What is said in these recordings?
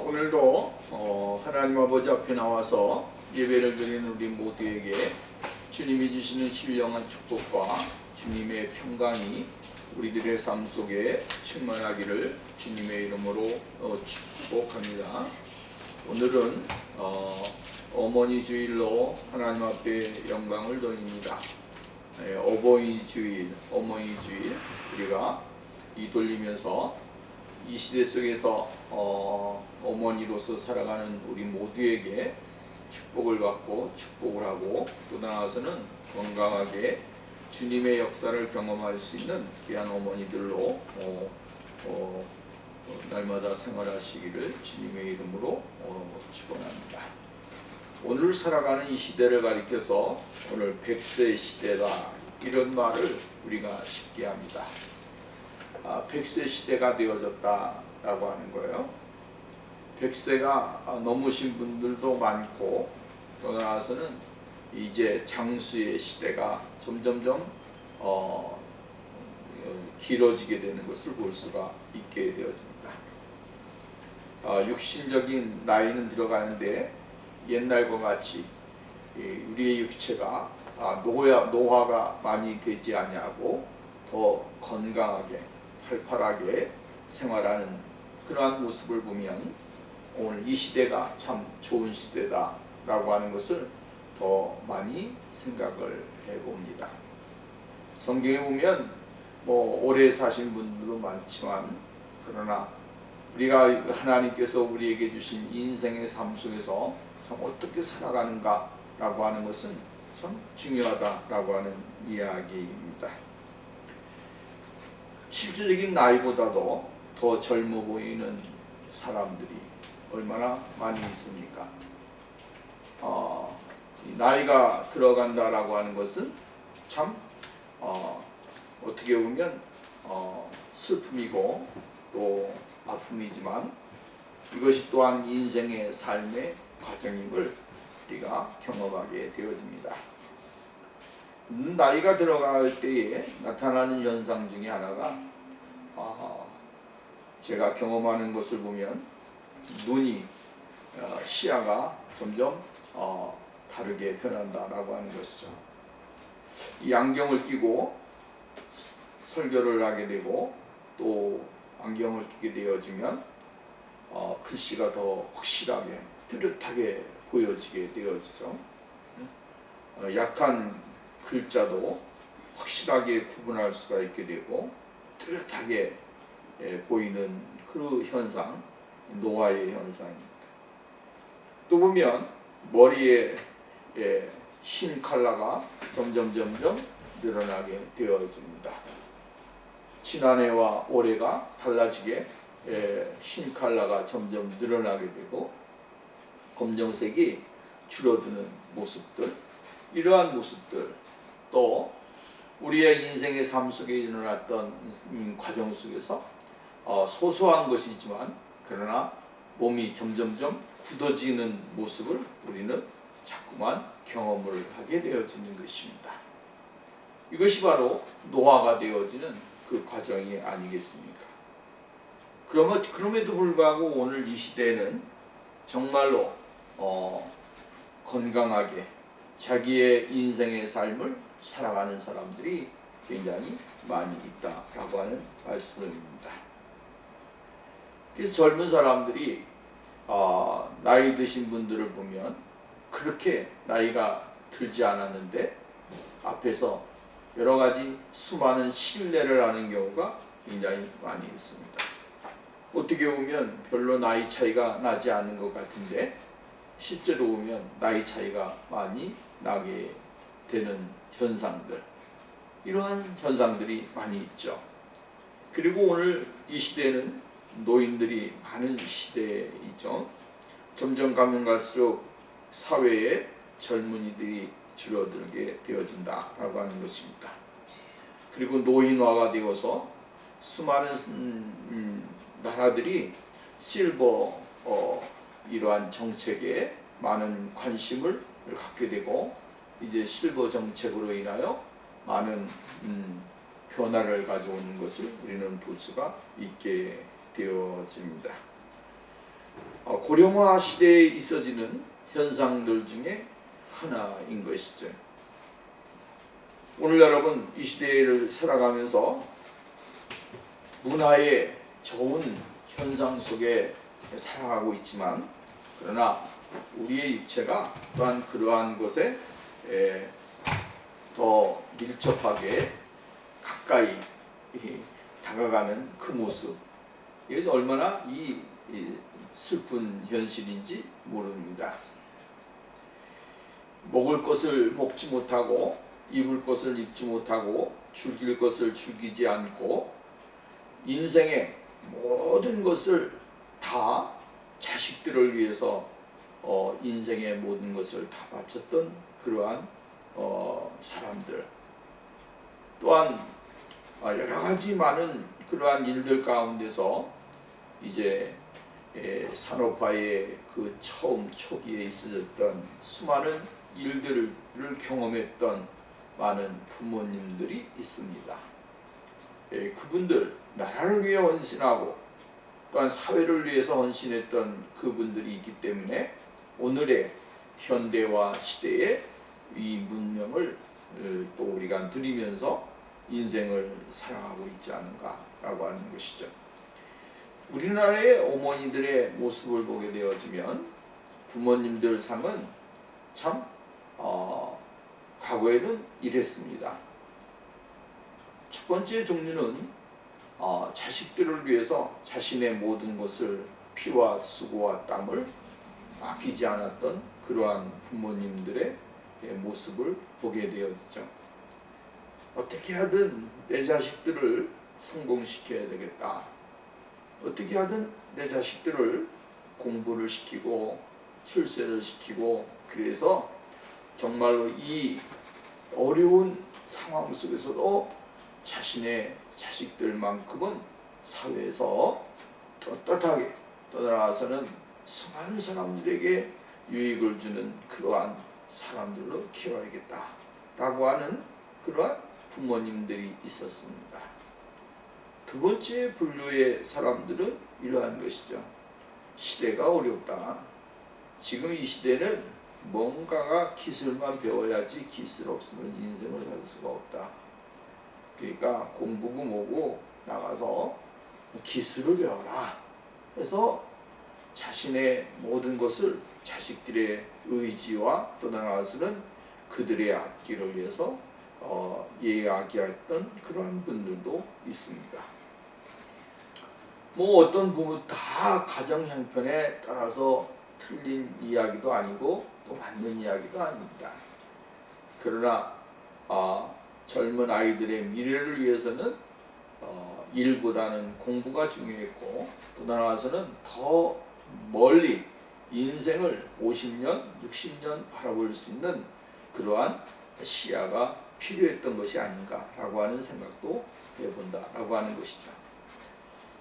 오늘도 하나님 아버지 앞에 나와서 예배를 드리는 우리 모두에게 주님이 주시는 신령한 축복과 주님의 평강이 우리들의 삶 속에 충만하기를 주님의 이름으로 축복합니다. 오늘은 어머니 주일로 하나님 앞에 영광을 돌립니다. 어버이 주일, 어머니 주일 우리가 이 돌리면서 이 시대 속에서 어머니로서 살아가는 우리 모두에게 축복을 받고 축복을 하고 또 나아가서는 건강하게 주님의 역사를 경험할 수 있는 귀한 어머니들로 날마다 생활하시기를 주님의 이름으로 축원합니다. 오늘 살아가는 이 시대를 가리켜서 오늘 100세 시대다 이런 말을 우리가 쉽게 합니다. 100세 시대가 되어졌다라고 하는 거예요. 100세가 넘으신 분들도 많고 또 나아가서는 이제 장수의 시대가 점점점 길어지게 되는 것을 볼 수가 있게 되어집니다. 육신적인 나이는 들어가는데 옛날과 같이 우리의 육체가 노화가 많이 되지 아니하고 더 건강하게 활발하게 생활하는 그러한 모습을 보면 오늘 이 시대가 참 좋은 시대다 라고 하는 것을 더 많이 생각을 해봅니다. 성경에 보면 오래 사신 분들도 많지만 그러나 우리가 하나님께서 우리에게 주신 인생의 삶 속에서 참 어떻게 살아가는가 라고 하는 것은 참 중요하다라고 하는 이야기입니다. 실질적인 나이보다도 더 젊어 보이는 사람들이 얼마나 많이 있습니까? 나이가 들어간다라고 하는 것은 참 어떻게 보면 슬픔이고 또 아픔이지만 이것이 또한 인생의 삶의 과정임을 우리가 경험하게 되어집니다. 나이가 들어갈 때에 나타나는 현상 중에 하나가 제가 경험하는 것을 보면 눈이 시야가 점점 다르게 변한다라고 하는 것이죠. 이 안경을 끼고 설교를 하게 되고 또 안경을 끼게 되어지면 글씨가 더 확실하게 뚜렷하게 보여지게 되어지죠. 약한 글자도 확실하게 구분할 수가 있게 되고 뚜렷하게 보이는 그 현상, 노화의 현상입니다. 또 보면 머리에 흰 컬러가 점점 늘어나게 되어집니다. 지난해와 올해가 달라지게 흰 컬러가 점점 늘어나게 되고 검정색이 줄어드는 모습들, 이러한 모습들, 또 우리의 인생의 삶 속에 일어났던 과정 속에서 소소한 것이지만 그러나 몸이 점점점 굳어지는 모습을 우리는 자꾸만 경험을 하게 되어지는 것입니다. 이것이 바로 노화가 되어지는 그 과정이 아니겠습니까? 그럼에도 불구하고 오늘 이 시대에는 정말로 건강하게 자기의 인생의 삶을 살아가는 사람들이 굉장히 많이 있다라고 하는 말씀입니다. 그래서 젊은 사람들이 나이 드신 분들을 보면 그렇게 나이가 들지 않았는데 앞에서 여러 가지 수많은 신뢰를 하는 경우가 굉장히 많이 있습니다. 어떻게 보면 별로 나이 차이가 나지 않은 것 같은데 실제로 보면 나이 차이가 많이 나게 되는 현상들, 이러한 현상들이 많이 있죠. 그리고 오늘 이 시대는 노인들이 많은 시대이죠. 점점 가면 갈수록 사회에 젊은이들이 줄어들게 되어진다라고 하는 것입니다. 그리고 노인화가 되어서 수많은 나라들이 실버 이러한 정책에 많은 관심을 갖게 되고 이제 실버 정책으로 인하여 많은 변화를 가져오는 것을 우리는 볼 수가 있게 되어집니다. 고령화 시대에 있어지는 현상들 중에 하나인 것이죠. 오늘 여러분 이 시대를 살아가면서 문화의 좋은 현상 속에 살아가고 있지만, 그러나 우리의 육체가 또한 그러한 것에 더 밀접하게 가까이 다가가는 그 모습, 이게 얼마나 이 슬픈 현실인지 모릅니다. 먹을 것을 먹지 못하고 입을 것을 입지 못하고 즐길 것을 즐기지 않고 인생의 모든 것을 다 자식들을 위해서 인생의 모든 것을 다 바쳤던 그러한 사람들, 또한 여러 가지 많은 그러한 일들 가운데서 이제 산업화의 그 처음 초기에 있었던 수많은 일들을 경험했던 많은 부모님들이 있습니다. 그분들, 나라를 위해 헌신하고 또한 사회를 위해서 헌신했던 그분들이 있기 때문에 오늘의 현대화 시대에 이 문명을 또 우리가 누리면서 인생을 살아가고 있지 않은가라고 하는 것이죠. 우리나라의 어머니들의 모습을 보게 되어지면 부모님들 상은 참 과거에는 이랬습니다. 첫 번째 종류는 자식들을 위해서 자신의 모든 것을 피와 수고와 땀을 아끼지 않았던 그러한 부모님들의 모습을 보게 되어지죠. 어떻게 하든 내 자식들을 성공시켜야 되겠다. 어떻게 하든 내 자식들을 공부를 시키고 출세를 시키고, 그래서 정말로 이 어려운 상황 속에서도 자신의 자식들만큼은 사회에서 떳떳하게 떠나가서는 수많은 사람들에게 유익을 주는 그러한 사람들로 키워야겠다라고 하는 그러한 부모님들이 있었습니다. 두 번째 분류의 사람들은 이러한 것이죠. 시대가 어렵다. 지금 이 시대는 뭔가가 기술만 배워야지 기술 없으면 인생을 살 수가 없다. 그러니까 공부고 뭐고 나가서 기술을 배워라. 그래서 자신의 모든 것을 자식들의 의지와 또 나아가서는 그들의 앞길을 위해서 이야기했던 그러한 분들도 있습니다. 뭐 어떤 부분 다 가정 형편에 따라서 틀린 이야기도 아니고 또 맞는 이야기도 아닙니다. 그러나 젊은 아이들의 미래를 위해서는 일보다는 공부가 중요했고, 또 나아가서는 더 멀리 인생을 50년, 60년 바라볼 수 있는 그러한 시야가 필요했던 것이 아닌가라고 하는 생각도 해본다라고 하는 것이죠.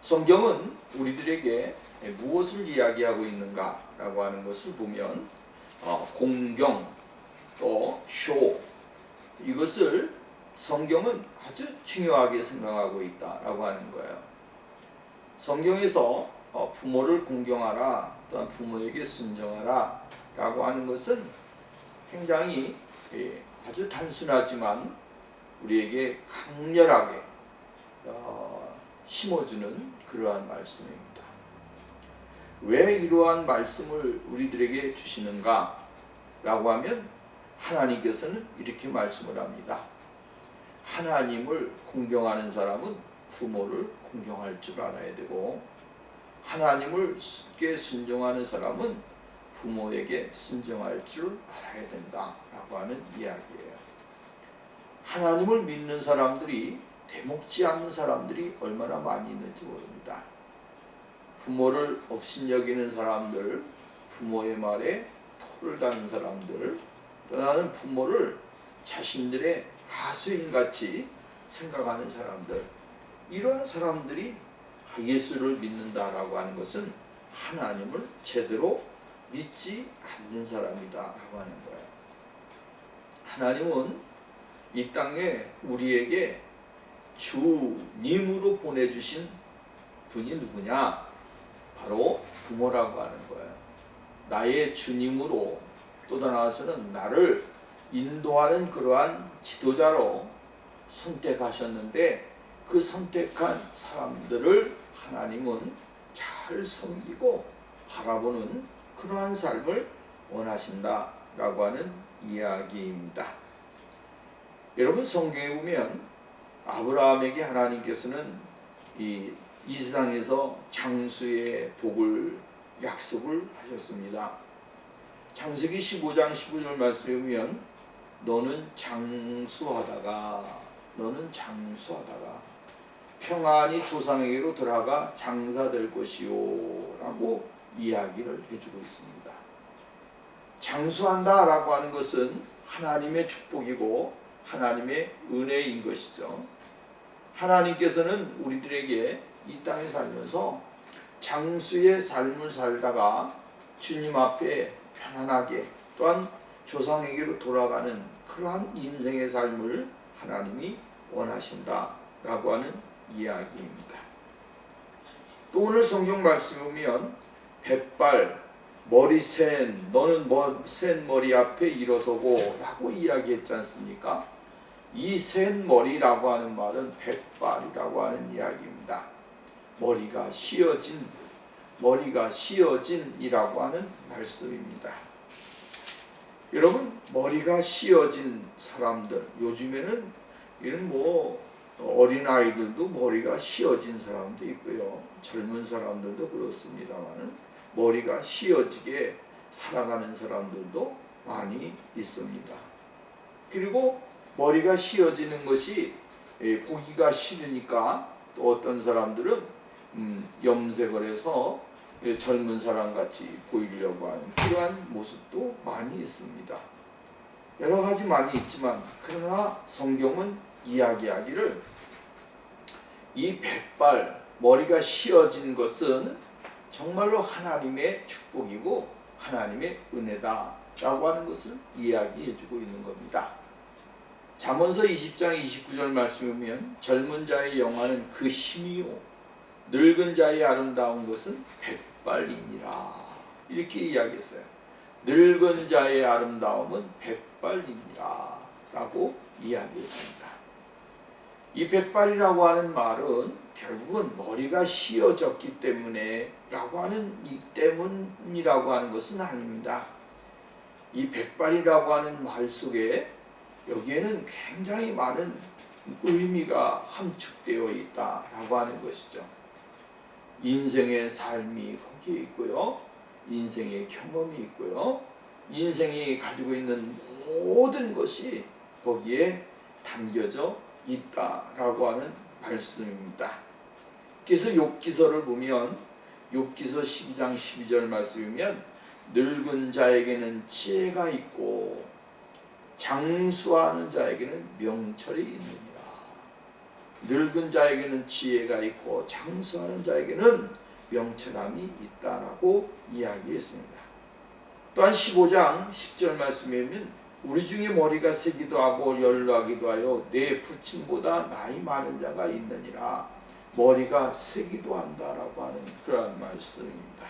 성경은 우리들에게 무엇을 이야기하고 있는가라고 하는 것을 보면 공경 또 효, 이것을 성경은 아주 중요하게 생각하고 있다라고 하는 거예요. 성경에서 부모를 공경하라, 또한 부모에게 순종하라 라고 하는 것은 굉장히 아주 단순하지만 우리에게 강렬하게 심어주는 그러한 말씀입니다. 왜 이러한 말씀을 우리들에게 주시는가 라고 하면 하나님께서는 이렇게 말씀을 합니다. 하나님을 공경하는 사람은 부모를 공경할 줄 알아야 되고, 하나님께 순종하는 사람은 부모에게 순종할 줄 알아야 된다라고 하는 이야기예요. 하나님을 믿는 사람들이 대먹지 않는 사람들이 얼마나 많이 있는지 모릅니다. 부모를 업신여기는 사람들, 부모의 말에 토를 다는 사람들, 떠나는 부모를 자신들의 하수인같이 생각하는 사람들, 이러한 사람들이 예수를 믿는다라고 하는 것은 하나님을 제대로 믿지 않는 사람이다라고 하는 거예요. 하나님은 이 땅에 우리에게 주님으로 보내주신 분이 누구냐? 바로 부모라고 하는 거예요. 나의 주님으로 또 나아가서는 나를 인도하는 그러한 지도자로 선택하셨는데 그 선택한 사람들을 하나님은 잘 섬기고 바라보는 그러한 삶을 원하신다라고 하는 이야기입니다. 여러분 성경에 보면 아브라함에게 하나님께서는 이 세상에서 장수의 복을 약속을 하셨습니다. 창세기 15장 15절 말씀에 보면 너는 장수하다가 평안히 조상에게로 돌아가 장사될 것이요 라고 이야기를 해주고 있습니다. 장수한다 라고 하는 것은 하나님의 축복이고 하나님의 은혜인 것이죠. 하나님께서는 우리들에게 이 땅에 살면서 장수의 삶을 살다가 주님 앞에 편안하게 또한 조상에게로 돌아가는 그러한 인생의 삶을 하나님이 원하신다라고 하는 이야기입니다. 또 오늘 성경 말씀에 보면 백발 머리 센 너는 센 머리 앞에 일어서고 라고 이야기했지 않습니까? 이 센 머리라고 하는 말은 백발이라고 하는 이야기입니다. 머리가 씌어진이라고 하는 말씀입니다. 여러분 머리가 씌어진 사람들 요즘에는 이런 어린아이들도 머리가 씌어진 사람도 있고요. 젊은 사람들도 그렇습니다만 머리가 씌어지게 살아가는 사람들도 많이 있습니다. 그리고 머리가 씌어지는 것이 보기가 싫으니까 또 어떤 사람들은 염색을 해서 젊은 사람같이 보이려고 하는 그러한 모습도 많이 있습니다. 여러 가지 많이 있지만 그러나 성경은 이야기하기를 이 백발 머리가 씌어진 것은 정말로 하나님의 축복이고 하나님의 은혜다라고 하는 것을 이야기해주고 있는 겁니다. 잠언서 20장 29절 말씀에 보면 젊은 자의 영화는 그 힘이요 늙은 자의 아름다운 것은 백발이니라 이렇게 이야기했어요. 늙은 자의 아름다움은 백발이니라 라고 이야기했습니다. 이 백발이라고 하는 말은 결국은 머리가 씌어졌기 때문에 라고 하는 이 때문이라고 하는 것은 아닙니다. 이 백발이라고 하는 말 속에 여기에는 굉장히 많은 의미가 함축되어 있다라고 하는 것이죠. 인생의 삶이 거기에 있고요. 인생의 경험이 있고요. 인생이 가지고 있는 모든 것이 거기에 담겨져 있다라고 하는 말씀입니다. 그래서 욥기서를 보면 욥기서 12장 12절 말씀이면 늙은 자에게는 지혜가 있고 장수하는 자에게는 명철이 있느니라. 늙은 자에게는 지혜가 있고 장수하는 자에게는 명철함이 있다라고 이야기했습니다. 또한 15장 10절 말씀에 보면 우리 중에 머리가 세기도 하고 연로하기도 하여 내 부친보다 나이 많은 자가 있느니라. 머리가 세기도 한다라고 하는 그런 말씀입니다.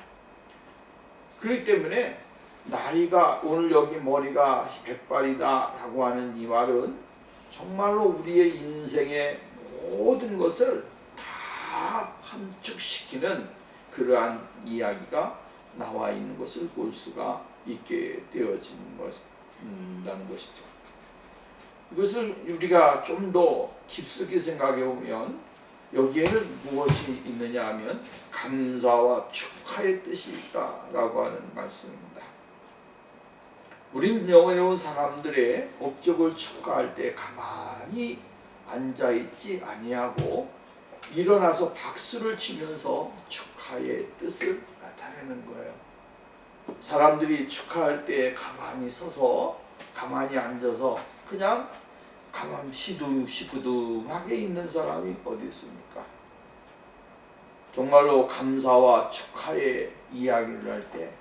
그렇기 때문에 나이가 오늘 여기 머리가 백발이다 라고 하는 이 말은 정말로 우리의 인생의 모든 것을 다 함축시키는 그러한 이야기가 나와 있는 것을 볼 수가 있게 되어진 것이라는 것이죠. 이것을 우리가 좀 더 깊숙이 생각해 보면 여기에는 무엇이 있느냐 하면 감사와 축하의 뜻이 있다라고 하는 말씀입니다. 우린 영혼의 사람들의 업적을 축하할 때 가만히 앉아있지 아니하고 일어나서 박수를 치면서 축하의 뜻을 나타내는 거예요. 사람들이 축하할 때 가만히 서서 가만히 앉아서 그냥 가만히 시두시두하게 있는 사람이 어디 있습니까? 정말로 감사와 축하의 이야기를 할 때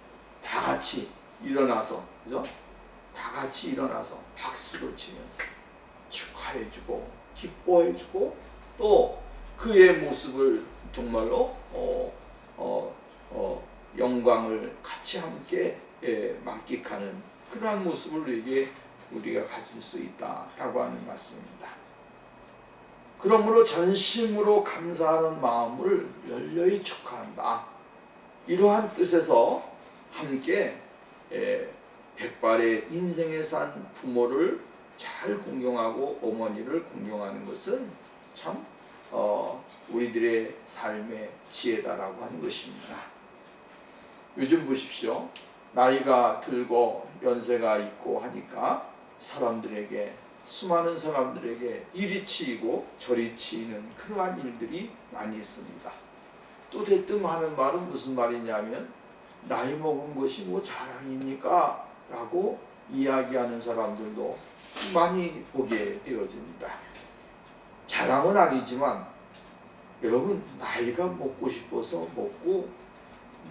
다 같이 일어나서, 그죠? 다 같이 일어나서 박수를 치면서 축하해주고 기뻐해주고 또 그의 모습을 정말로 영광을 같이 함께 만끽하는 그러한 모습을 우리가 가질 수 있다라고 하는 말씀입니다. 그러므로 전심으로 감사하는 마음을 열렬히 축하한다. 이러한 뜻에서 함께 백발의 인생에 산 부모를 잘 공경하고 어머니를 공경하는 것은 참 우리들의 삶의 지혜다라고 하는 것입니다. 요즘 보십시오. 나이가 들고 연세가 있고 하니까 수많은 사람들에게 이리 치이고 저리 치이는 그러한 일들이 많이 있습니다. 또 대뜸 하는 말은 무슨 말이냐면 나이 먹은 것이 뭐 자랑입니까? 라고 이야기하는 사람들도 많이 보게 되어집니다. 자랑은 아니지만 여러분, 나이가 먹고 싶어서 먹고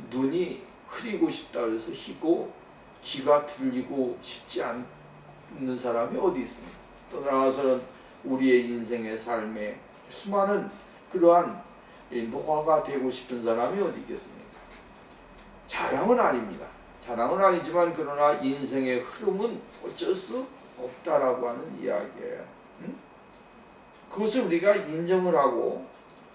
눈이 흐리고 싶다 그래서 희고 귀가 들리고 싶지 않는 사람이 어디 있습니까? 또 나아가서는 우리의 인생의 삶에 수많은 그러한 노화가 되고 싶은 사람이 어디 있겠습니까? 자랑은 아닙니다. 자랑은 아니지만 그러나 인생의 흐름은 어쩔 수 없다라고 하는 이야기예요. 그것을 우리가 인정을 하고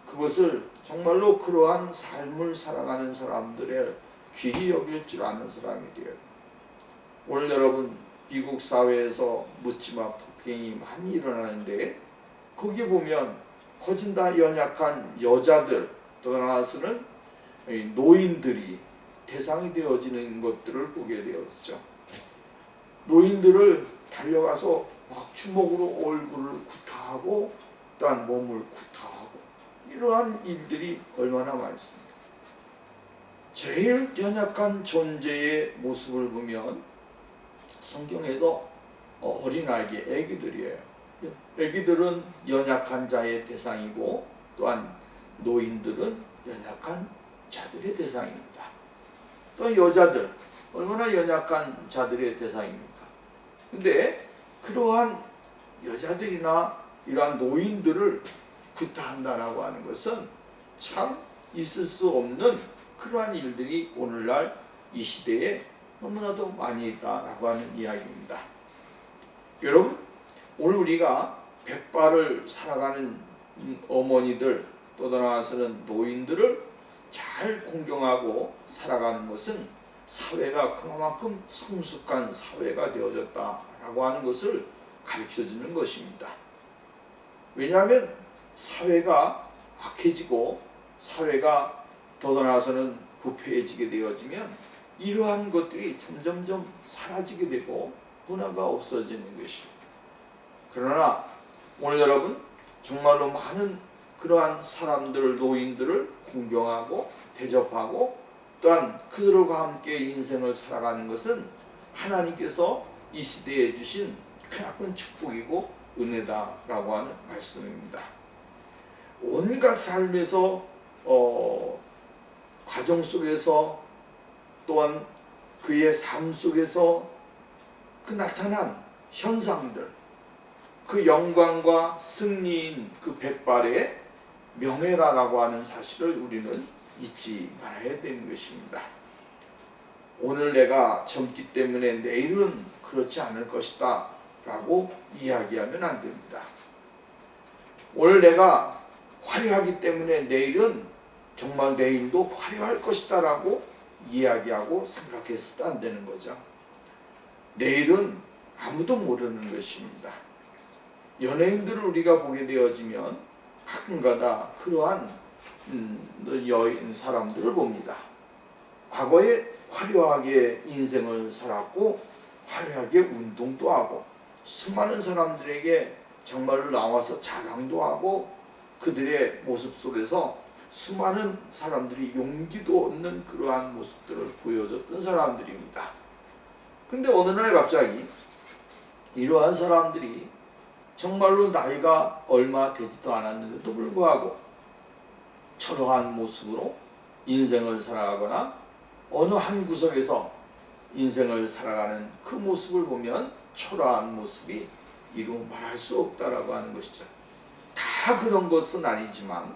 그것을 정말로 그러한 삶을 살아가는 사람들의 귀히 여길 줄 아는 사람이 되어요. 오늘 여러분 미국 사회에서 묻지마 폭행이 많이 일어나는데 거기 보면 거진 다 연약한 여자들 또 나아가서는 노인들이 대상이 되어지는 것들을 보게 되었죠. 노인들을 달려가서 막 주먹으로 얼굴을 구타하고 또한 몸을 구타하고 이러한 일들이 얼마나 많습니다. 제일 연약한 존재의 모습을 보면 성경에도 어린아기, 애기들이에요. 애기들은 연약한 자의 대상이고 또한 노인들은 연약한 자들의 대상입니다. 또 여자들, 얼마나 연약한 자들의 대상입니까? 근데 그러한 여자들이나 이러한 노인들을 구타한다라고 하는 것은 참 있을 수 없는 그러한 일들이 오늘날 이 시대에 너무나도 많이 있다라고 하는 이야기입니다. 여러분, 오늘 우리가 백발을 살아가는 어머니들 또 나아가서는 노인들을 잘 공경하고 살아가는 것은 사회가 그만큼 성숙한 사회가 되어졌다라고 하는 것을 가르쳐주는 것입니다. 왜냐하면 사회가 악해지고 사회가 더 나아가서는 부패해지게 되어지면 이러한 것들이 점점점 사라지게 되고 문화가 없어지는 것입니다. 그러나 오늘 여러분 정말로 많은 그러한 사람들을 노인들을 공경하고 대접하고 또한 그들과 함께 인생을 살아가는 것은 하나님께서 이 시대에 주신 크나큰 축복이고 은혜다라고 하는 말씀입니다. 온갖 삶에서 가정 속에서 또한 그의 삶 속에서 그 나타난 현상들, 그 영광과 승리인 그 백발의 명예라라고 하는 사실을 우리는 잊지 말아야 되는 것입니다. 오늘 내가 젊기 때문에 내일은 그렇지 않을 것이다 라고 이야기하면 안 됩니다. 오늘 내가 화려하기 때문에 내일은 정말 내일도 화려할 것이다 라고 이야기하고 생각해서도 안 되는 거죠. 내일은 아무도 모르는 것입니다. 연예인들을 우리가 보게 되어지면 가끔가다 그러한 여인 사람들을 봅니다. 과거에 화려하게 인생을 살았고 화려하게 운동도 하고 수많은 사람들에게 정말로 나와서 자랑도 하고 그들의 모습 속에서 수많은 사람들이 용기도 얻는 그러한 모습들을 보여줬던 사람들입니다. 근데 어느 날 갑자기 이러한 사람들이 정말로 나이가 얼마 되지도 않았는데도 불구하고 초라한 모습으로 인생을 살아가거나 어느 한 구석에서 인생을 살아가는 그 모습을 보면 초라한 모습이 이루 말할 수 없다라고 하는 것이죠. 다 그런 것은 아니지만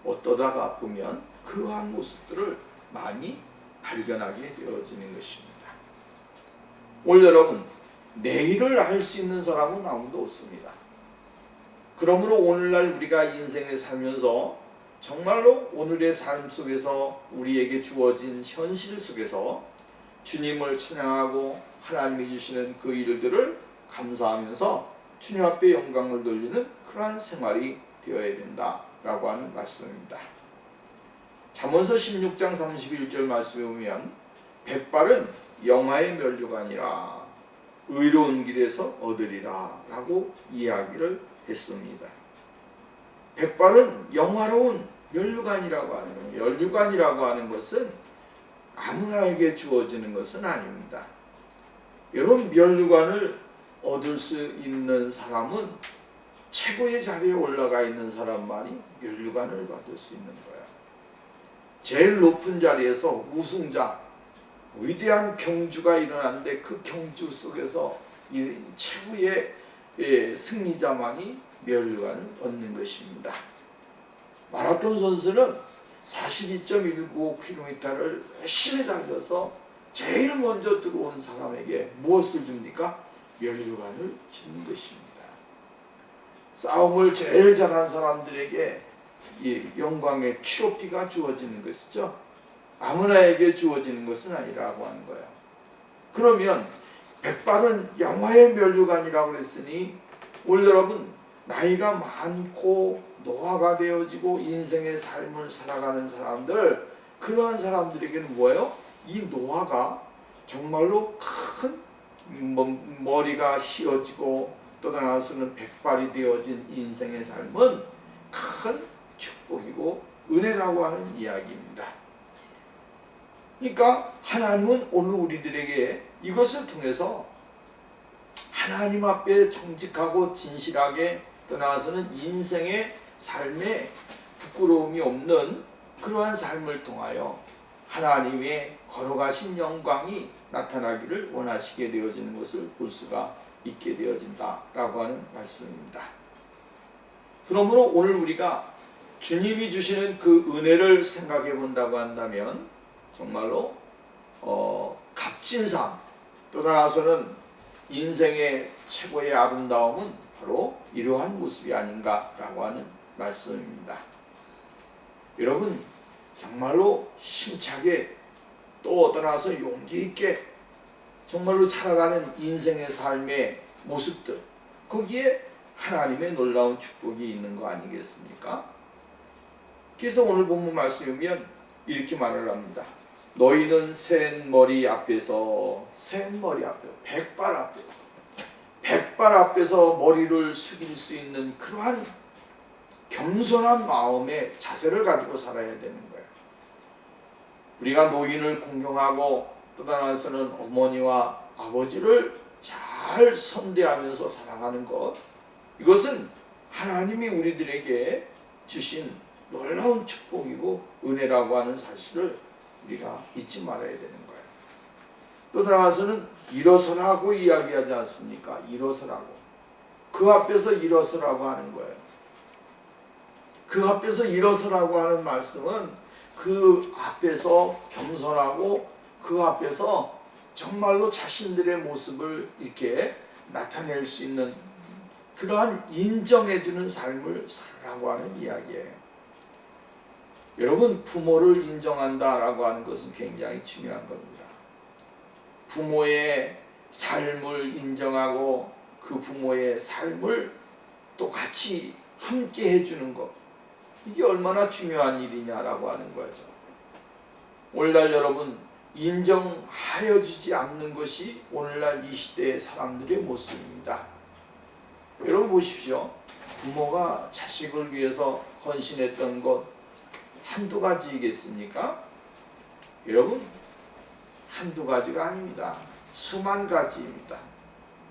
어떠다가 보면 그러한 모습들을 많이 발견하게 되어지는 것입니다. 오늘 여러분, 내일을 알 수 있는 사람은 아무도 없습니다. 그러므로 오늘날 우리가 인생을 살면서 정말로 오늘의 삶 속에서 우리에게 주어진 현실 속에서 주님을 찬양하고 하나님이 주시는 그 일들을 감사하면서 주님 앞에 영광을 돌리는 그러한 생활이 되어야 된다라고 하는 말씀입니다. 잠언서 16장 31절 말씀에 보면 백발은 영화의 면류관이라 의로운 길에서 얻으리라 라고 이야기를 했습니다. 백발은 영화로운 면류관이라고 하는 거예요. 면류관이라고 하는 것은 아무나에게 주어지는 것은 아닙니다. 여러분, 면류관을 얻을 수 있는 사람은 최고의 자리에 올라가 있는 사람만이 면류관을 받을 수 있는 거예요. 제일 높은 자리에서 우승자, 위대한 경주가 일어났는데 그 경주 속에서 이 최고의 승리자만이 면류관을 얻는 것입니다. 마라톤 선수는 42.195km를 열심히 달려서 제일 먼저 들어온 사람에게 무엇을 줍니까? 면류관을 주는 것입니다. 싸움을 제일 잘한 사람들에게 이 영광의 트로피가 주어지는 것이죠. 아무나에게 주어지는 것은 아니라고 하는 거예요. 그러면 백발은 영화의 면류관이라고 했으니 오늘 여러분, 나이가 많고 노화가 되어지고 인생의 삶을 살아가는 사람들, 그러한 사람들에게는 뭐예요? 이 노화가 정말로 큰 머리가 휘어지고 또 나아가서는 백발이 되어진 인생의 삶은 큰 축복이고 은혜라고 하는 이야기입니다. 그러니까 하나님은 오늘 우리들에게 이것을 통해서 하나님 앞에 정직하고 진실하게 떠나서는 인생의 삶에 부끄러움이 없는 그러한 삶을 통하여 하나님의 걸어가신 영광이 나타나기를 원하시게 되어지는 것을 볼 수가 있게 되어진다라고 하는 말씀입니다. 그러므로 오늘 우리가 주님이 주시는 그 은혜를 생각해 본다고 한다면 정말로 값진 삶, 또 나아가서는 인생의 최고의 아름다움은 바로 이러한 모습이 아닌가라고 하는 말씀입니다. 여러분, 정말로 힘차게 또 떠나서 용기 있게 정말로 살아가는 인생의 삶의 모습들, 거기에 하나님의 놀라운 축복이 있는 거 아니겠습니까? 그래서 오늘 본문 말씀에 보면 이렇게 말을 합니다. 너희는 센 머리 앞에서, 백발 앞에서 머리를 숙일 수 있는 그러한 겸손한 마음의 자세를 가지고 살아야 되는 거예요. 우리가 노인을 공경하고 또 다나서는 어머니와 아버지를 잘 선대하면서 살아가는 것, 이것은 하나님이 우리들에게 주신 놀라운 축복이고 은혜라고 하는 사실을 우리가 잊지 말아야 되는 거예요. 또 나아가서는 일어서라고 이야기하지 않습니까? 일어서라고. 그 앞에서 일어서라고 하는 거예요. 그 앞에서 일어서라고 하는 말씀은 그 앞에서 겸손하고 그 앞에서 정말로 자신들의 모습을 이렇게 나타낼 수 있는 그러한 인정해주는 삶을 살라고 하는 이야기예요. 여러분, 부모를 인정한다라고 하는 것은 굉장히 중요한 겁니다. 부모의 삶을 인정하고 그 부모의 삶을 또 같이 함께 해주는 것, 이게 얼마나 중요한 일이냐라고 하는 거죠. 오늘날 여러분, 인정하여 주지 않는 것이 오늘날 이 시대의 사람들의 모습입니다. 여러분 보십시오. 부모가 자식을 위해서 헌신했던 것 한두 가지이겠습니까? 여러분, 한두 가지가 아닙니다. 수만 가지입니다.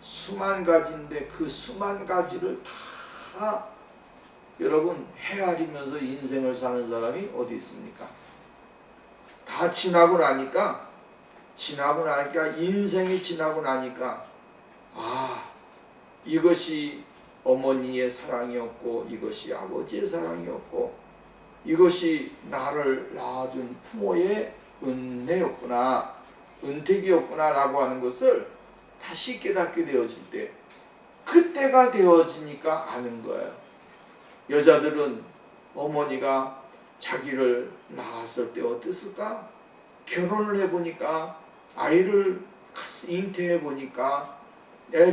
수만 가지인데 그 수만 가지를 다 여러분 헤아리면서 인생을 사는 사람이 어디 있습니까? 다 지나고 나니까 인생이 지나고 나니까 이것이 어머니의 사랑이었고 이것이 아버지의 사랑이었고 이것이 나를 낳아준 부모의 은혜였구나, 은택이었구나 라고 하는 것을 다시 깨닫게 되어질 때, 그때가 되어지니까 아는 거예요. 여자들은 어머니가 자기를 낳았을 때 어땠을까? 결혼을 해보니까, 아이를 잉태해보니까,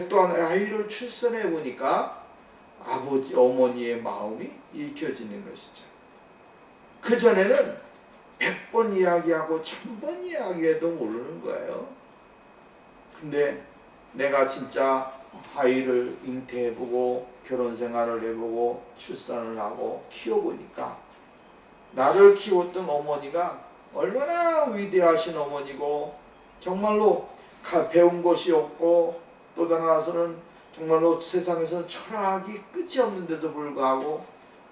또한 아이를 출산해보니까 아버지, 어머니의 마음이 읽혀지는 것이죠. 그전에는 100번 이야기하고 1000번 이야기해도 모르는 거예요. 근데 내가 진짜 아이를 잉태해보고 결혼생활을 해보고 출산을 하고 키워보니까 나를 키웠던 어머니가 얼마나 위대하신 어머니고, 정말로 배운 것이 없고, 또 다나서는 정말로 세상에서 철학이 끝이 없는데도 불구하고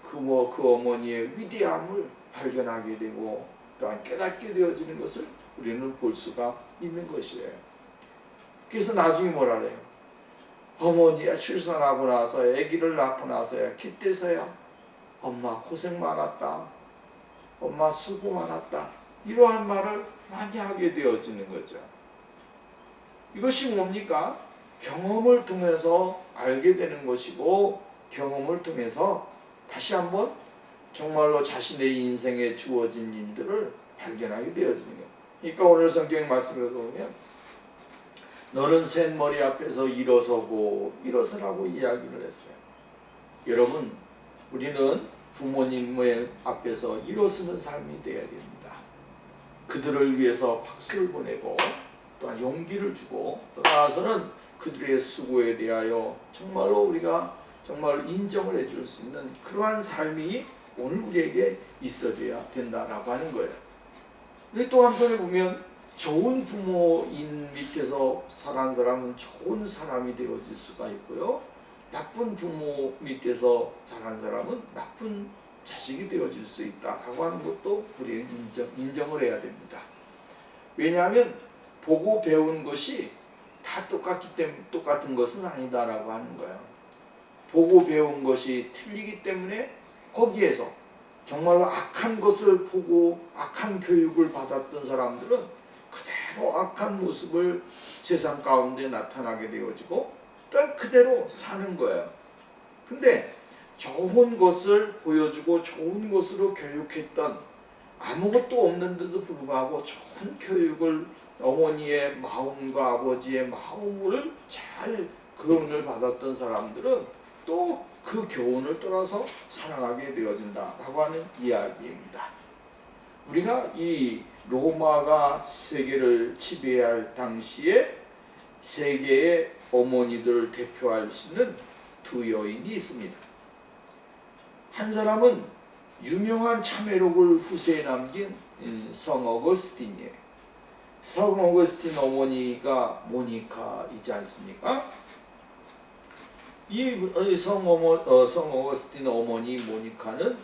그 어머니의 위대함을 발견하게 되고 또한 깨닫게 되어지는 것을 우리는 볼 수가 있는 것이에요. 그래서 나중에 뭐라 그래요? 어머니가 출산하고 나서 아기를 낳고 나서야 그때서야 엄마 고생 많았다, 엄마 수고 많았다, 이러한 말을 많이 하게 되어지는 거죠. 이것이 뭡니까? 경험을 통해서 알게 되는 것이고, 경험을 통해서 다시 한번 정말로 자신의 인생에 주어진 일들을 발견하게 되어지는 거예요. 그러니까 오늘 성경 말씀을 보면 너는 샌머리 앞에서 일어서고 일어서라고 이야기를 했어요. 여러분, 우리는 부모님의 앞에서 일어서는 삶이 되어야 됩니다. 그들을 위해서 박수를 보내고 또한 용기를 주고, 또 나아서는 그들의 수고에 대하여 정말로 우리가 정말 인정을 해줄 수 있는 그러한 삶이 오늘 우리에게 있어야 된다라고 하는 거예요. 또 한편에 보면 좋은 부모인 밑에서 자란 사람은 좋은 사람이 되어질 수가 있고요, 나쁜 부모 밑에서 자란 사람은 나쁜 자식이 되어질 수 있다라고 하는 것도 우리는 인정을 해야 됩니다. 왜냐하면 보고 배운 것이 다 똑같기 때문에 똑같은 것은 아니다라고 하는 거예요. 보고 배운 것이 틀리기 때문에 거기에서 정말로 악한 것을 보고 악한 교육을 받았던 사람들은 그대로 악한 모습을 세상 가운데 나타나게 되어지고 또한 그대로 사는 거예요. 근데 좋은 것을 보여주고 좋은 것으로 교육했던, 아무것도 없는데도 불구하고 좋은 교육을, 어머니의 마음과 아버지의 마음을 잘 교훈을 받았던 사람들은 또 그 교훈을 따라서 살아가게 되어진다라고 하는 이야기입니다. 우리가 이 로마가 세계를 지배할 당시에 세계의 어머니들을 대표할 수 있는 두 여인이 있습니다. 한 사람은 유명한 참회록을 후세에 남긴 성 어거스틴이에요. 성 어거스틴 어머니가 모니카이지 않습니까? 이 성 어거스틴 어머니 모니카는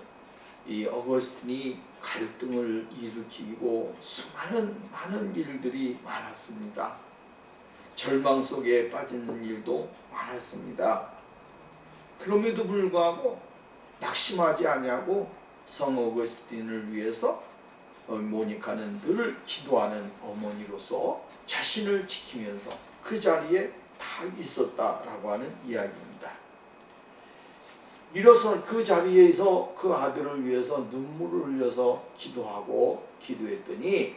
이 어거스틴이 갈등을 일으키고 많은 일들이 많았습니다. 절망 속에 빠지는 일도 많았습니다. 그럼에도 불구하고 낙심하지 아니하고 성 어거스틴을 위해서 모니카는 늘 기도하는 어머니로서 자신을 지키면서 그 자리에 다 있었다라고 하는 이야기입니다. 이로써 그 자리에서 그 아들을 위해서 눈물을 흘려서 기도했더니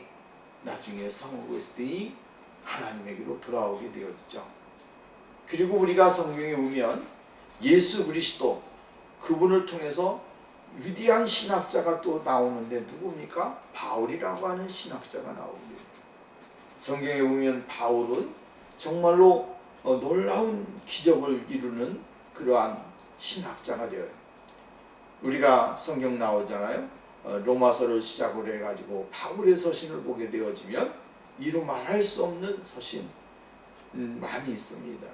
나중에 성 어거스틴이 하나님에게로 돌아오게 되어지죠. 그리고 우리가 성경에 보면 예수 그리스도, 그분을 통해서 위대한 신학자가 또 나오는데 누굽니까? 바울이라고 하는 신학자가 나옵니다. 성경에 보면 바울은 정말로 놀라운 기적을 이루는 그러한 신학자가 되어요. 우리가 성경 나오잖아요. 로마서를 시작으로 해가지고 바울의 서신을 보게 되어지면 이루 말할 수 없는 서신 많이 있습니다.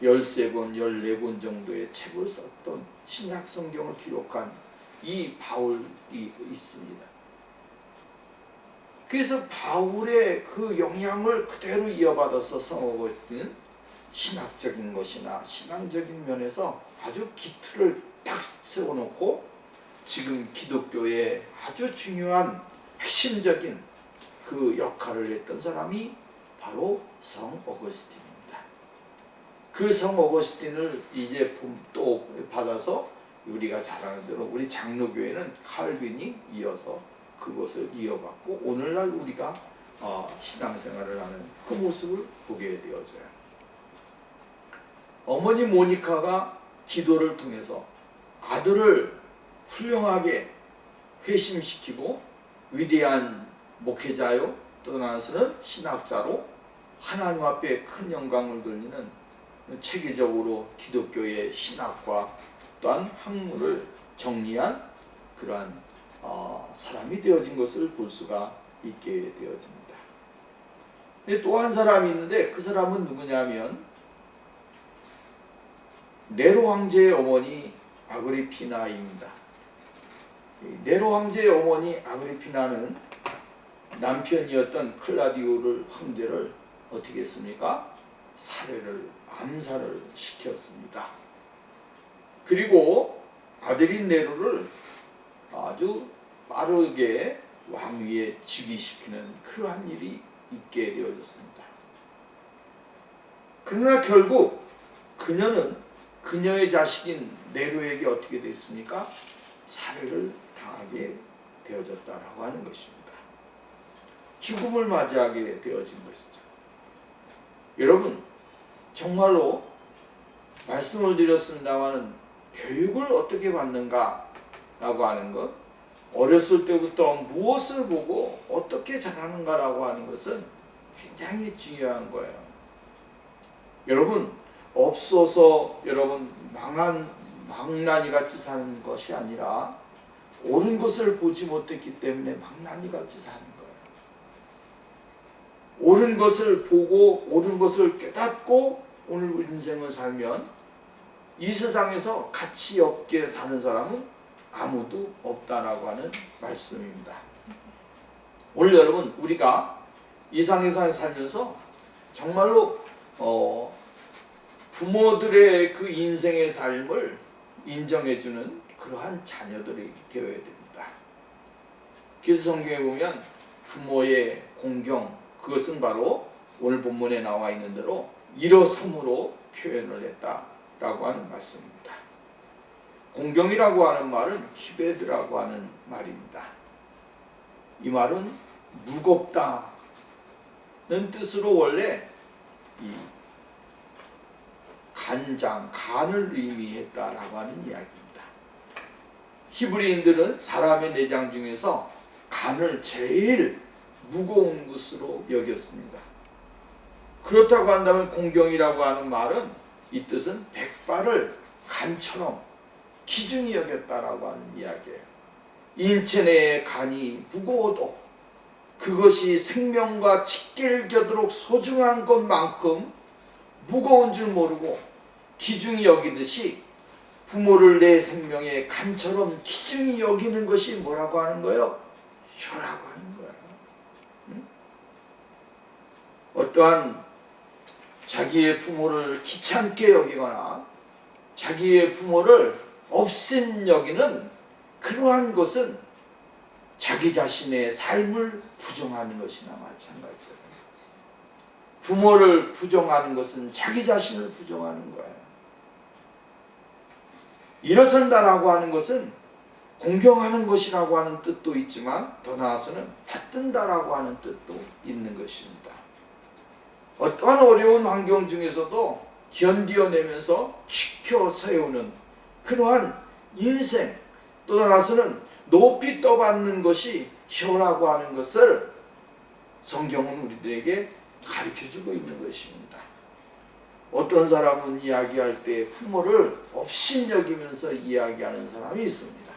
13권, 14권 정도의 책을 썼던 신약 성경을 기록한 이 바울이 있습니다. 그래서 바울의 그 영향을 그대로 이어받아서 성 어거스틴은 신학적인 것이나 신앙적인 면에서 아주 기틀을 딱 세워놓고 지금 기독교의 아주 중요한 핵심적인 그 역할을 했던 사람이 바로 성 어거스틴입니다. 그 성 어거스틴을 이제 또 받아서 우리가 잘 아는 대로 우리 장로교회는 칼빈이 이어서 그것을 이어받고 오늘날 우리가 신앙생활을 하는 그 모습을 보게 되어져요. 어머니 모니카가 기도를 통해서 아들을 훌륭하게 회심시키고 위대한 목회자요 또 나서는 신학자로 하나님 앞에 큰 영광을 돌리는 체계적으로 기독교의 신학과 또한 학문을 정리한 그러한 사람이 되어진 것을 볼 수가 있게 되어집니다. 또 한 사람이 있는데 그 사람은 누구냐면 네로 황제의 어머니 아그리피나입니다. 네로 황제의 어머니 아그리피나는 남편이었던 클라디오를 황제를 어떻게 했습니까? 암살을 시켰습니다. 그리고 아들인 네로를 아주 빠르게 왕위에 즉위시키는 그러한 일이 있게 되어졌습니다. 그러나 결국 그녀는 그녀의 자식인 네로에게 어떻게 됐습니까? 살해를 당하게 되어졌다라고 하는 것입니다. 죽음을 맞이하게 되어진 것이죠. 여러분 정말로 말씀을 드렸습니다마는 교육을 어떻게 받는가 라고 하는 것, 어렸을 때부터 무엇을 보고 어떻게 자라는가 라고 하는 것은 굉장히 중요한 거예요. 여러분 없어서 여러분 망나니 같이 사는 것이 아니라 옳은 것을 보지 못했기 때문에 망나니 같이 사는 거예요. 옳은 것을 보고 옳은 것을 깨닫고 오늘 인생을 살면 이 세상에서 가치 없게 사는 사람은 아무도 없다라고 하는 말씀입니다. 오늘 여러분 우리가 이 세상에 살면서 정말로 부모들의 그 인생의 삶을 인정해주는 그러한 자녀들이 되어야 됩니다. 그래서 성경에 보면 부모의 공경, 그것은 바로 오늘 본문에 나와 있는 대로 일어섬으로 표현을 했다라고 하는 말씀입니다. 공경이라고 하는 말은 키베드라고 하는 말입니다. 이 말은 무겁다는 뜻으로 원래 이 간을 의미했다라고 하는 이야기입니다. 히브리인들은 사람의 내장 중에서 간을 제일 무거운 것으로 여겼습니다. 그렇다고 한다면 공경이라고 하는 말은 이 뜻은 백발을 간처럼 귀중히 여겼다라고 하는 이야기예요. 인체 내의 간이 무거워도 그것이 생명과 직계를 겨도록 소중한 것만큼 무거운 줄 모르고 귀중히 여기듯이 부모를 내 생명의 간처럼 귀중히 여기는 것이 뭐라고 하는 거예요? 혀라고 하는 거예요. 어떠한 자기의 부모를 귀찮게 여기거나 자기의 부모를 없인 여기는 그러한 것은 자기 자신의 삶을 부정하는 것이나 마찬가지예요. 부모를 부정하는 것은 자기 자신을 부정하는 거예요. 일어선다라고 하는 것은 공경하는 것이라고 하는 뜻도 있지만 더 나아가서는 받든다라고 하는 뜻도 있는 것입니다. 어떠한 어려운 환경 중에서도 견디어내면서 지켜 세우는 그러한 인생, 또 나아가서는 높이 떠받는 것이 혀라고 하는 것을 성경은 우리들에게 가르쳐주고 있는 것입니다. 어떤 사람은 이야기할 때 부모를 업신여기면서 이야기하는 사람이 있습니다.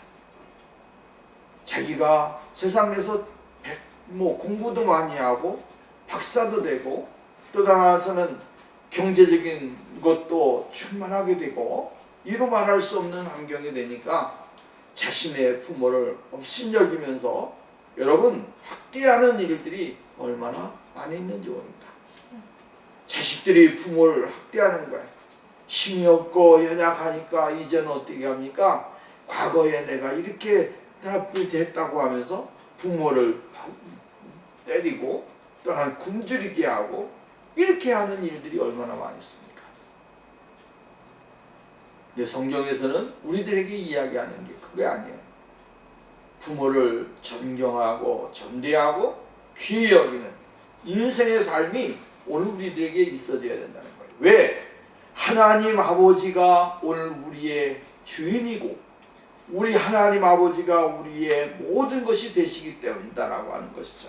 자기가 세상에서 공부도 많이 하고 박사도 되고 또 나아가서는 경제적인 것도 충만하게 되고 이루 말할 수 없는 환경이 되니까 자신의 부모를 업신여기면서 여러분 학대하는 일들이 얼마나 많이 있는지 모릅니다. 자식들이 부모를 학대하는 거예요. 힘이 없고 연약하니까 이제는 어떻게 합니까? 과거에 내가 이렇게 나쁘게 됐다고 하면서 부모를 때리고 또한 굶주리게 하고 이렇게 하는 일들이 얼마나 많이 있습니까? 근데 성경에서는 우리들에게 이야기하는 게 그게 아니에요. 부모를 존경하고 존대하고 귀히 여기는 인생의 삶이 오늘 우리들에게 있어져야 된다는 거예요. 왜? 하나님 아버지가 오늘 우리의 주인이고 우리 하나님 아버지가 우리의 모든 것이 되시기 때문이다라고 하는 것이죠.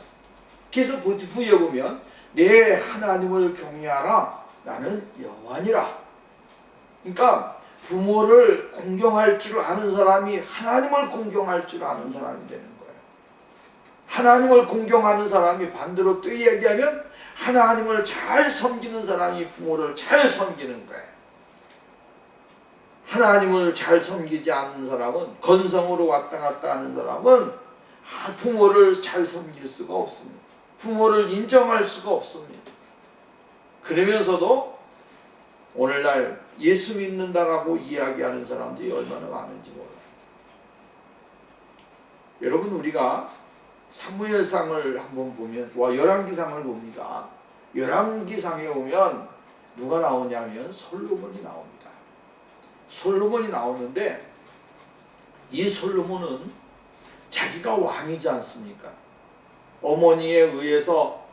그래서 후에 보면 내 하나님을 경외하라 나는 여호와니라. 그러니까 부모를 공경할 줄 아는 사람이 하나님을 공경할 줄 아는 사람이 되는 거예요. 하나님을 공경하는 사람이 반대로 또 이야기하면 하나님을 잘 섬기는 사람이 부모를 잘 섬기는 거예요. 하나님을 잘 섬기지 않는 사람은 건성으로 왔다 갔다 하는 사람은 부모를 잘 섬길 수가 없습니다. 부모를 인정할 수가 없습니다. 그러면서도 오늘날 예수 믿는다라고 이야기하는 사람들이 얼마나 많은지 몰라요. 여러분 우리가 사무엘상을 한번 보면 열왕기상을 봅니다. 열왕기상에 보면 누가 나오냐면 솔로몬이 나옵니다. 솔로몬이 나오는데 이 솔로몬은 자기가 왕이지 않습니까? 어머니에 의해서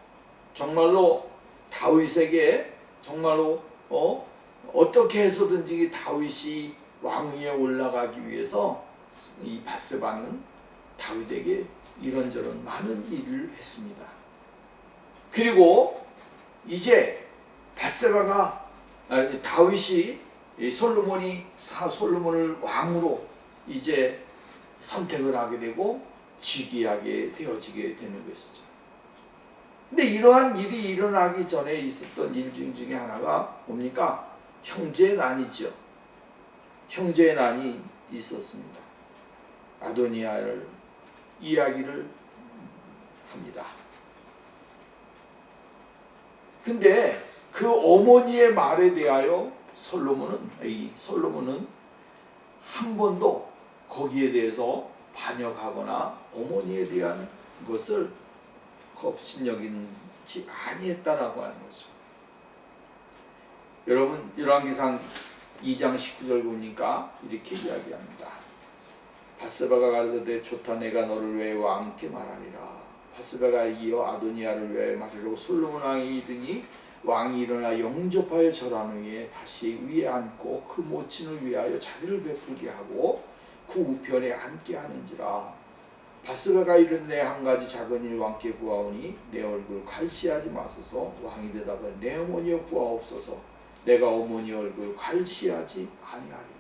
정말로 다윗에게 정말로 어떻게 해서든지 다윗이 왕위에 올라가기 위해서 이 밧세바는 다윗에게 이런저런 많은 일을 했습니다. 그리고 이제 밧세바가 다윗이 솔로몬을 왕으로 이제 선택을 하게 되고 즉위하게 되어지게 되는 것이죠. 근데 이러한 일이 일어나기 전에 있었던 일 중에 하나가 뭡니까? 형제의 난이죠. 형제의 난이 있었습니다. 아도니아를 이야기를 합니다. 근데 그 어머니의 말에 대하여 솔로몬은 한 번도 거기에 대해서 반역하거나 어머니에 대한 것을 겁신여기지 아니했다라고 하는 거죠. 여러분 열왕기상 2장 19절 보니까 이렇게 이야기합니다. 밧세바가 가로되 좋다 내가 너를 위해 왕께 말하리라. 밧세바가 이어 아도니아를 위하여 말하려고 솔로몬 왕이 이르니 왕이 일어나 영접하여 절한 후에 다시 위에 앉고 그 모친을 위하여 자비를 베풀게 하고 그 우편에 앉게 하는지라. 밧세바가 이르되 한 가지 작은 일 왕께 구하오니 내 얼굴 갈시하지 마소서. 왕이 대답하되 내 어머니여 구하옵소서. 내가 어머니 얼굴 갈시하지 아니하리라.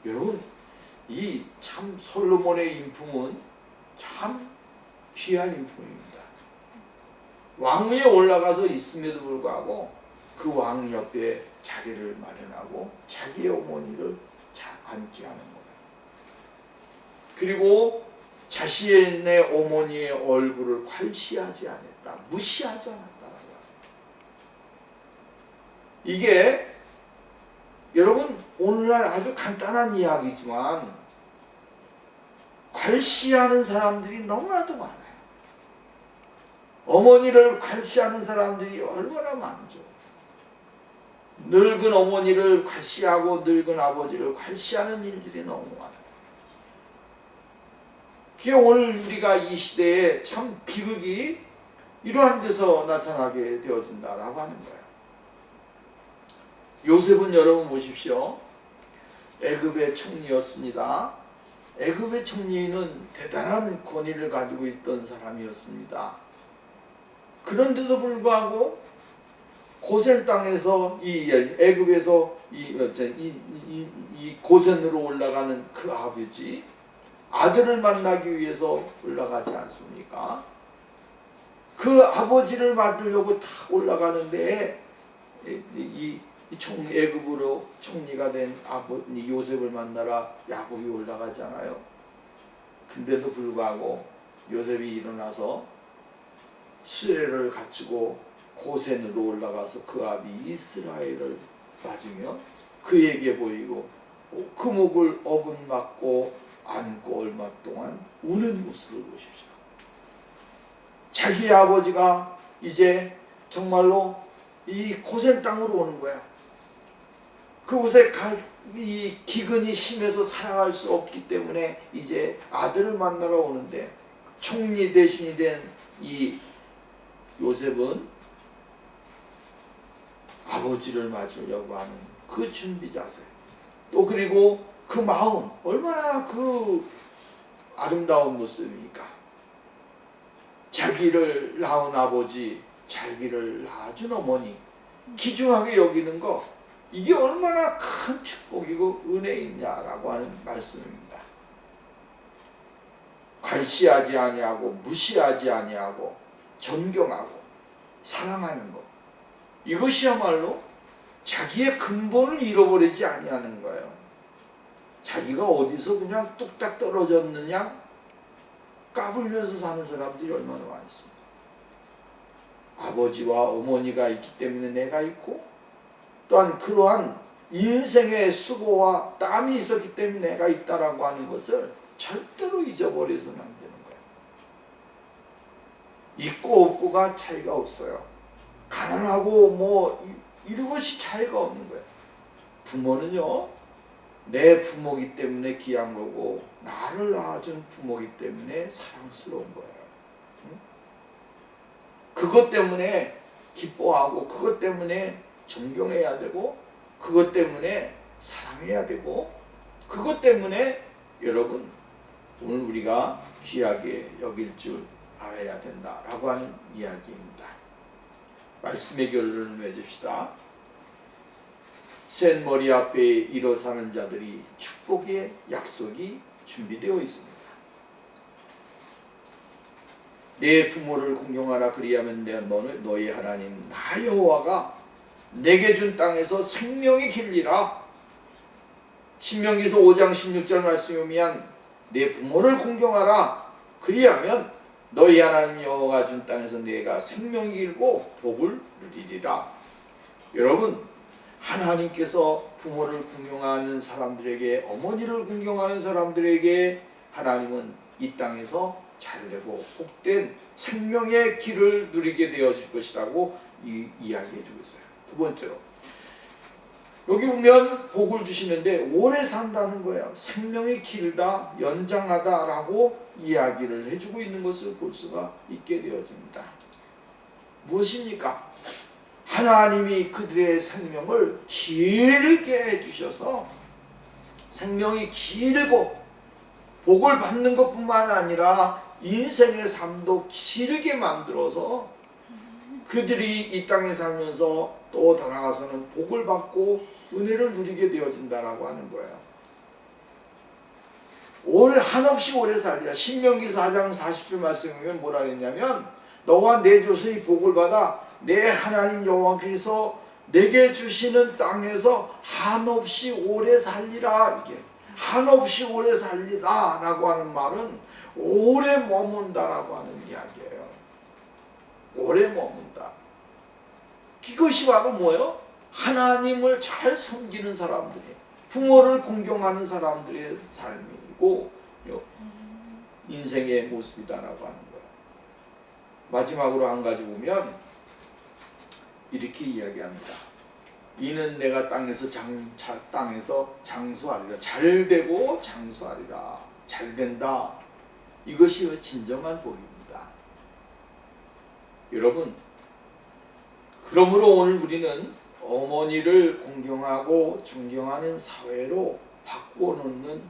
여러분 이 참 솔로몬의 인품은 참 귀한 인품입니다. 왕위에 올라가서 있음에도 불구하고 그 왕 옆에 자리를 마련하고 자기의 어머니를 앉게 하는 거예요. 그리고 자신의 어머니의 얼굴을 괄시하지 않았다. 무시하지 않았다라고 합니다. 이게 여러분 오늘날 아주 간단한 이야기지만 괄시하는 사람들이 너무나도 많아요. 어머니를 괄시하는 사람들이 얼마나 많죠. 늙은 어머니를 괄시하고 늙은 아버지를 괄시하는 일들이 너무 많아요. 그게 오늘 우리가 이 시대에 참 비극이 이러한 데서 나타나게 되어진다라고 하는 거예요. 요셉은 여러분 보십시오. 애굽의 총리였습니다. 애굽의 총리는 대단한 권위를 가지고 있던 사람이었습니다. 그런데도 불구하고 고센 땅에서 이 애굽에서 이 고센으로 올라가는 그 아버지 아들을 만나기 위해서 올라가지 않습니까? 그 아버지를 만나려고 탁 올라가는데 애굽으로 총리가 된 아버지 요셉을 만나러 야곱이 올라가잖아요. 근데도 불구하고 요셉이 일어나서 수레를 갖추고 고센으로 올라가서 그 아비 이스라엘을 맞으며 그에게 보이고 그 목을 어긋맞고 안고 얼마 동안 우는 모습을 보십시오. 자기 아버지가 이제 정말로 이 고생 땅으로 오는 거야. 그곳에 이 기근이 심해서 살아갈 수 없기 때문에 이제 아들을 만나러 오는데, 총리 대신이 된 이 요셉은 아버지를 맞으려고 하는 그 준비 자세, 또 그리고 그 마음, 얼마나 그 아름다운 모습입니까? 자기를 낳은 아버지, 자기를 낳아준 어머니 귀중하게 여기는 거, 이게 얼마나 큰 축복이고 은혜이냐라고 하는 말씀입니다. 관시하지 아니하고 무시하지 아니하고 존경하고 사랑하는 것, 이것이야말로 자기의 근본을 잃어버리지 아니하는 거예요. 자기가 어디서 그냥 뚝딱 떨어졌느냐 까불면서 사는 사람들이 얼마나 많이 있습니다. 아버지와 어머니가 있기 때문에 내가 있고, 또한 그러한 인생의 수고와 땀이 있었기 때문에 내가 있다라고 하는 것을 절대로 잊어버려서는 안 되는 거예요. 있고 없고가 차이가 없어요. 가난하고 뭐 이것이 차이가 없는 거예요. 부모는요, 내 부모기 때문에 귀한 거고, 나를 낳아준 부모기 때문에 사랑스러운 거예요. 응? 그것 때문에 기뻐하고, 그것 때문에 존경해야 되고, 그것 때문에 사랑해야 되고, 그것 때문에 여러분 오늘 우리가 귀하게 여길 줄 알아야 된다라고 하는 이야기입니다. 말씀의 결론을 맺읍시다. 센 머리 앞에 일어서는 자들이 축복의 약속이 준비되어 있습니다. 내 부모를 공경하라, 그리하면 내가 너희 하나님 나 여호와가 내게 준 땅에서 생명이 길리라. 신명기서 5장 16절 말씀에 보면 내 부모를 공경하라, 그리하면 너희 하나님 여호와가 준 땅에서 내가 생명이 길고 복을 누리리라. 여러분, 하나님께서 부모를 공경하는 사람들에게, 어머니를 공경하는 사람들에게 하나님은 이 땅에서 잘되고 복된 생명의 길을 누리게 되어질 것이라고 이야기해 주고 있어요. 두 번째로, 여기 보면 복을 주시는데 오래 산다는 거예요. 생명이 길다, 연장하다라고 이야기를 해주고 있는 것을 볼 수가 있게 되어집니다. 무엇입니까? 하나님이 그들의 생명을 길게 해주셔서 생명이 길고 복을 받는 것뿐만 아니라 인생의 삶도 길게 만들어서 그들이 이 땅에 살면서 또 달아가서는 복을 받고 은혜를 누리게 되어진다라고 하는 거예요. 한없이 오래 살리라. 신명기 4장 40절 말씀에 보면 뭐라 그랬냐면, 너와 내 조상이 복을 받아 내 하나님 여호와께서 내게 주시는 땅에서 한없이 오래 살리라. 이게 한없이 오래 살리다 라고 하는 말은 오래 머문다라고 하는 이야기예요. 오래 머문다. 이것이 바로 뭐예요? 하나님을 잘 섬기는 사람들이, 부모를 공경하는 사람들의 삶이고 인생의 모습이다라고 하는 거예요. 마지막으로 한 가지 보면 이렇게 이야기합니다. 이는 내가 땅에서 장수하리라. 잘되고 장수하리라. 잘된다. 이것이 진정한 복입니다. 여러분, 그러므로 오늘 우리는 어머니를 공경하고 존경하는 사회로 바꿔놓는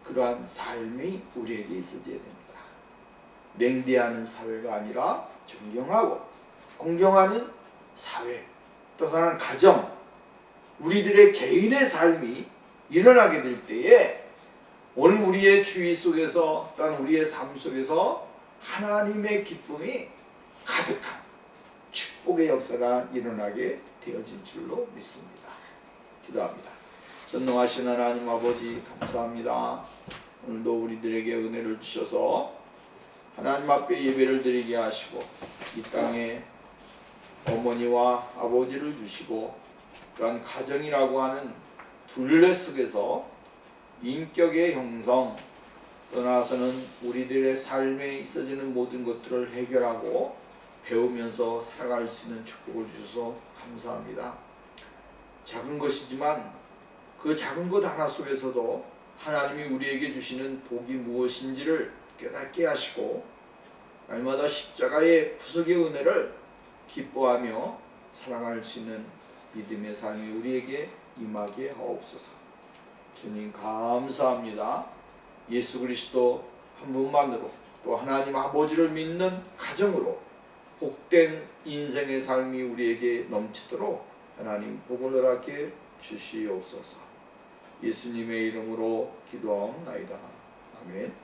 그러한 삶이 우리에게 있어져야 됩니다. 냉대하는 사회가 아니라 존경하고 공경하는 사회, 또 다른 가정, 우리들의 개인의 삶이 일어나게 될 때에 오늘 우리의 주위 속에서, 또는 우리의 삶 속에서 하나님의 기쁨이 가득한 축복의 역사가 일어나게 되어진 줄로 믿습니다. 기도합니다. 전능하신 하나님 아버지, 감사합니다. 오늘도 우리들에게 은혜를 주셔서 하나님 앞에 예배를 드리게 하시고, 이 땅에 어머니와 아버지를 주시고, 또한 가정이라고 하는 둘레 속에서 인격의 형성, 떠나서는 우리들의 삶에 있어지는 모든 것들을 해결하고 배우면서 살아갈 수 있는 축복을 주셔서 감사합니다. 작은 것이지만 그 작은 것 하나 속에서도 하나님이 우리에게 주시는 복이 무엇인지를 깨닫게 하시고 날마다 십자가의 구속의 은혜를 기뻐하며 살아갈 수 있는 믿음의 삶이 우리에게 임하게 하옵소서. 주님 감사합니다. 예수 그리스도 한 분만으로 또 하나님 아버지를 믿는 가정으로 복된 인생의 삶이 우리에게 넘치도록 하나님 복을 허락해 주시옵소서. 예수님의 이름으로 기도하옵나이다. 아멘.